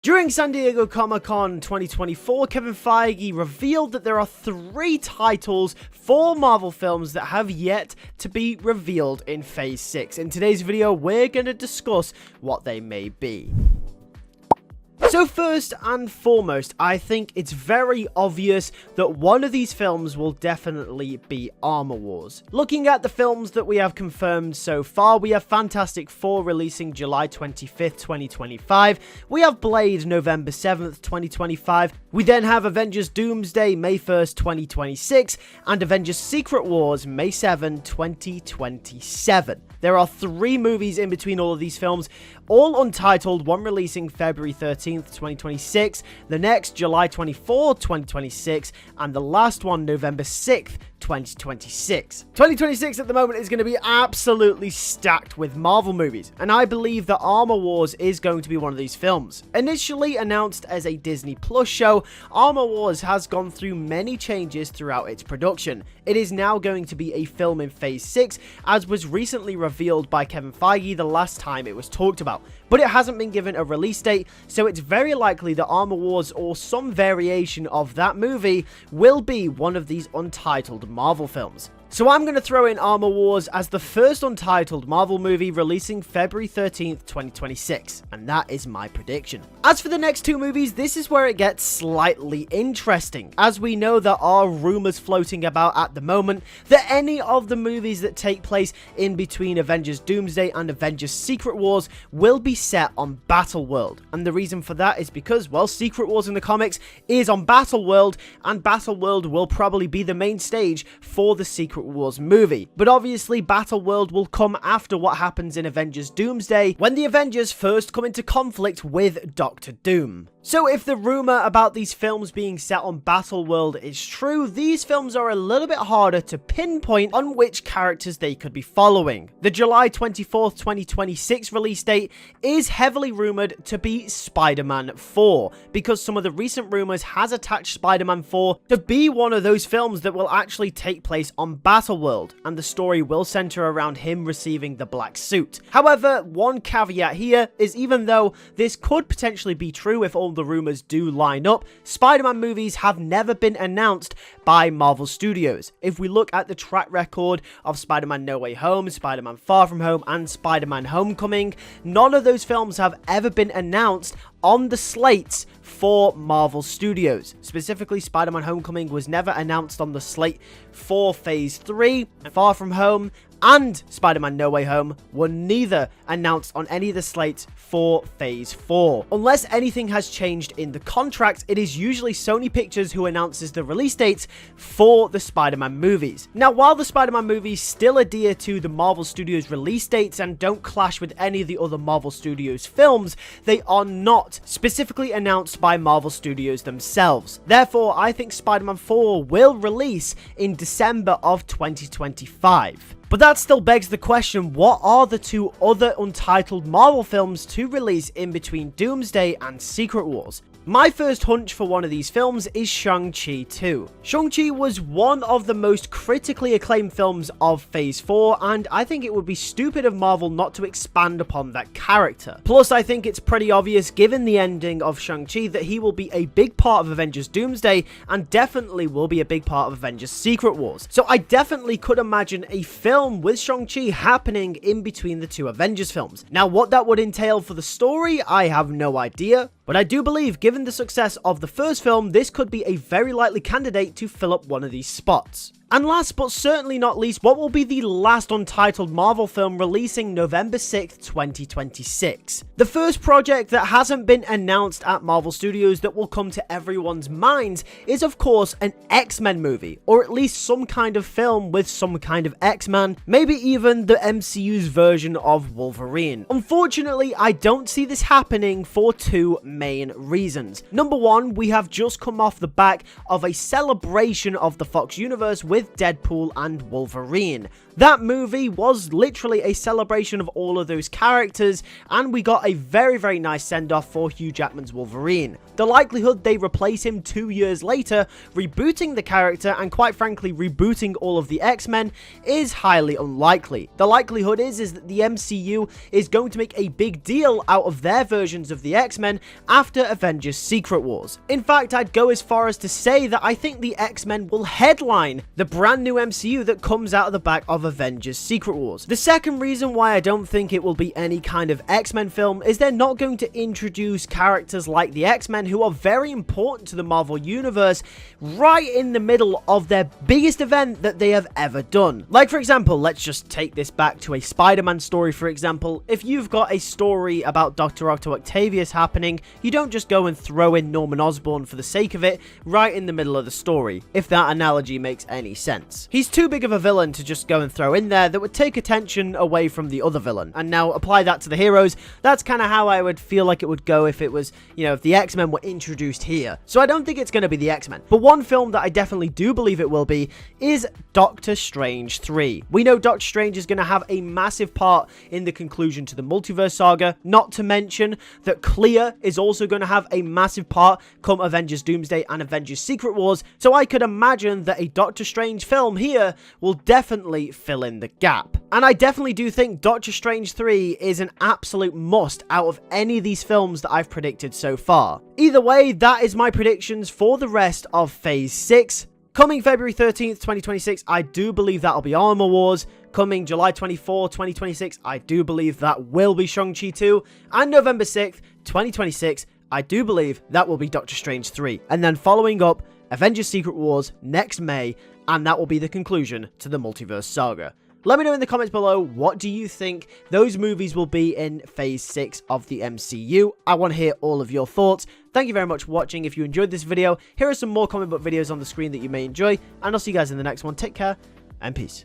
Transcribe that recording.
During San Diego Comic-Con 2024, Kevin Feige revealed that there are 3 titles for Marvel films that have yet to be revealed in Phase 6. In today's video, we're going to discuss what they may be. So first and foremost, I think it's very obvious that one of these films will definitely be Armor Wars. Looking at the films that we have confirmed so far, we have Fantastic Four releasing July 25th, 2025. We have Blade November 7th, 2025. We then have Avengers Doomsday May 1st, 2026, and Avengers Secret Wars May 7, 2027. There are 3 movies in between all of these films, all untitled, one releasing February 13th, 2026, the next July 24th, 2026, and the last one November 6th, 2026. 2026 at the moment is going to be absolutely stacked with Marvel movies, and I believe that Armor Wars is going to be one of these films. Initially announced as a Disney Plus show, Armor Wars has gone through many changes throughout its production. It is now going to be a film in Phase 6, as was recently revealed by Kevin Feige the last time it was talked about, but it hasn't been given a release date, so it's very likely that Armor Wars or some variation of that movie will be one of these untitled Marvel films. So I'm going to throw in Armor Wars as the first untitled Marvel movie releasing February 13th, 2026, and that is my prediction. As for the next 2 movies, this is where it gets slightly interesting, as we know there are rumors floating about at the moment that any of the movies that take place in between Avengers Doomsday and Avengers Secret Wars will be set on Battleworld, and the reason for that is because, well, Secret Wars in the comics is on Battleworld, and Battleworld will probably be the main stage for the Secret Wars movie. But obviously Battleworld will come after what happens in Avengers Doomsday, when the Avengers first come into conflict with Doctor Doom. So if the rumor about these films being set on Battleworld is true, these films are a little bit harder to pinpoint on which characters they could be following. The July 24th, 2026 release date is heavily rumored to be Spider-Man 4, because some of the recent rumors has attached Spider-Man 4 to be one of those films that will actually take place on Battleworld, and the story will center around him receiving the black suit. However, one caveat here is, even though this could potentially be true if all the rumors do line up, Spider-Man movies have never been announced by Marvel Studios. If we look at the track record of Spider-Man No Way Home, Spider-Man Far From Home, and Spider-Man Homecoming, none of those films have ever been announced on the slates for Marvel Studios. Specifically, Spider-Man Homecoming was never announced on the slate for Phase 3, and Far From Home and Spider-Man No Way Home were neither announced on any of the slates for Phase 4. Unless anything has changed in the contract, it is usually Sony Pictures who announces the release dates for the Spider-Man movies. Now, while the Spider-Man movies still adhere to the Marvel Studios release dates and don't clash with any of the other Marvel Studios films, they are not specifically announced by Marvel Studios themselves. Therefore, I think Spider-Man 4 will release in December of 2025. But that still begs the question, what are the 2 other untitled Marvel films to release in between Doomsday and Secret Wars? My first hunch for one of these films is Shang Chi 2. Shang Chi was one of the most critically acclaimed films of Phase 4, and I think it would be stupid of Marvel not to expand upon that character. Plus, I think it's pretty obvious, given the ending of Shang Chi, that he will be a big part of Avengers Doomsday, and definitely will be a big part of Avengers Secret Wars. So I definitely could imagine a film with Shang Chi happening in between the 2 Avengers films. Now, what that would entail for the story, I have no idea, but I do believe, given the success of the first film, this could be a very likely candidate to fill up one of these spots. And last but certainly not least, what will be the last untitled Marvel film releasing November 6th, 2026? The first project that hasn't been announced at Marvel Studios that will come to everyone's minds is, of course, an X-Men movie, or at least some kind of film with some kind of X-Man, maybe even the MCU's version of Wolverine. Unfortunately, I don't see this happening for 2 main reasons. Number 1, we have just come off the back of a celebration of the Fox universe with Deadpool and Wolverine. That movie was literally a celebration of all of those characters, and we got a very, very nice send-off for Hugh Jackman's Wolverine. The likelihood they replace him 2 years later, rebooting the character and quite frankly rebooting all of the X-Men, is highly unlikely. The likelihood is that the MCU is going to make a big deal out of their versions of the X-Men after Avengers Secret Wars. In fact, I'd go as far as to say that I think the X-Men will headline the brand new MCU that comes out of the back of Avengers Secret Wars. The second reason why I don't think it will be any kind of X-Men film is they're not going to introduce characters like the X-Men, who are very important to the Marvel Universe, right in the middle of their biggest event that they have ever done. Like, for example, let's just take this back to a Spider-Man story, for example. If you've got a story about Dr. Octo Octavius happening, you don't just go and throw in Norman Osborn for the sake of it right in the middle of the story, if that analogy makes any sense. He's too big of a villain to just go and throw in there that would take attention away from the other villain. And now apply that to the heroes. That's kind of how I would feel like it would go if it was, if the X-Men were introduced here. So I don't think it's going to be the X-Men. But one film that I definitely do believe it will be is Doctor Strange 3. We know Doctor Strange is going to have a massive part in the conclusion to the multiverse saga, not to mention that Clea is also going to have a massive part come Avengers Doomsday and Avengers Secret Wars, so I could imagine that a Doctor Strange film here will definitely fill in the gap. And I definitely do think Doctor Strange 3 is an absolute must out of any of these films that I've predicted so far. Either way, that is my predictions for the rest of Phase 6. Coming February 13th, 2026, I do believe that'll be Armour Wars. Coming July 24, 2026, I do believe that will be Shang Chi 2. And November 6th, 2026, I do believe that will be Doctor Strange 3. And then following up, Avengers Secret Wars next May, and that will be the conclusion to the multiverse saga. Let me know in the comments below, what do you think those movies will be in Phase 6 of the MCU? I want to hear all of your thoughts. Thank you very much for watching. If you enjoyed this video, here are some more comic book videos on the screen that you may enjoy, and I'll see you guys in the next one. Take care, and peace.